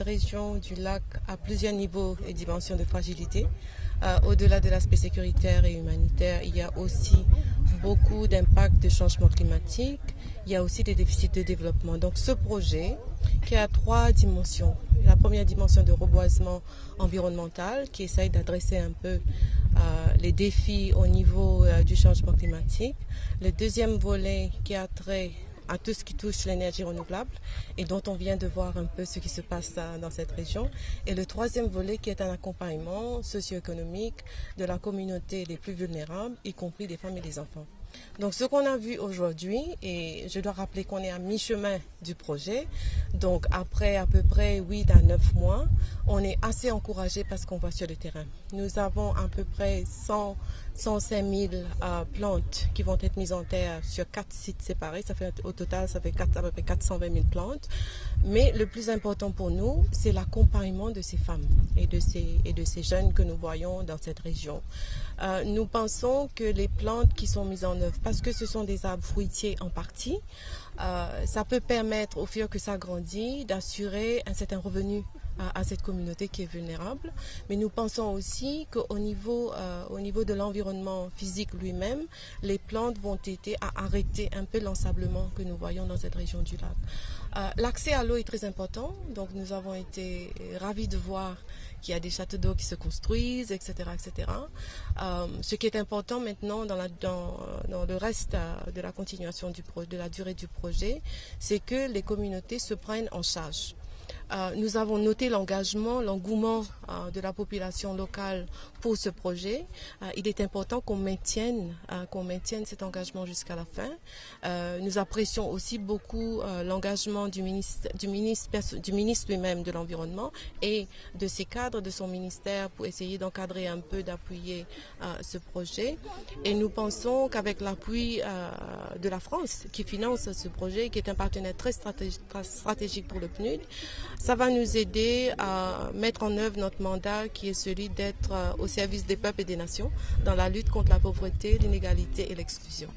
cette région du lac a plusieurs niveaux et dimensions de fragilité. Au-delà de l'aspect sécuritaire et humanitaire, il y a aussi beaucoup d'impacts de changement climatique. Il y a aussi des déficits de développement. Donc ce projet qui a 3 dimensions. La première dimension de reboisement environnemental qui essaye d'adresser un peu les défis au niveau du changement climatique. Le deuxième volet qui a trait à tout ce qui touche l'énergie renouvelable et dont on vient de voir un peu ce qui se passe dans cette région. Et le troisième volet qui est un accompagnement socio-économique de la communauté les plus vulnérables, y compris des femmes et des enfants. Donc ce qu'on a vu aujourd'hui, et je dois rappeler qu'on est à mi-chemin du projet, donc après à peu près 8 à 9 mois, on est assez encouragé parce qu'on voit sur le terrain. Nous avons à peu près 105 000 plantes qui vont être mises en terre sur 4 sites séparés. Au total, ça fait à peu près 420 000 plantes. Mais le plus important pour nous, c'est l'accompagnement de ces femmes et de ces jeunes que nous voyons dans cette région. Nous pensons que les plantes qui sont mises en œuvre, parce que ce sont des arbres fruitiers en partie, ça peut permettre, au fur et à mesure que ça grandit, d'assurer un certain revenu à cette communauté qui est vulnérable. Mais nous pensons aussi qu'au niveau, de l'environnement physique lui-même, les plantes vont aider à arrêter un peu l'ensablement que nous voyons dans cette région du lac. L'accès à l'eau est très important, donc nous avons été ravis de voir qu'il y a des châteaux d'eau qui se construisent, etc. etc. Ce qui est important maintenant dans le reste de la continuation de la durée du projet, c'est que les communautés se prennent en charge. Nous avons noté l'engouement de la population locale pour ce projet. Il est important qu'on maintienne cet engagement jusqu'à la fin. Nous apprécions aussi beaucoup l'engagement du ministre lui-même de l'Environnement et de ses cadres de son ministère pour essayer d'encadrer un peu, d'appuyer ce projet. Et nous pensons qu'avec l'appui de la France qui finance ce projet, qui est un partenaire très stratégique pour le PNUD, ça va nous aider à mettre en œuvre notre mandat qui est celui d'être au service des peuples et des nations dans la lutte contre la pauvreté, l'inégalité et l'exclusion.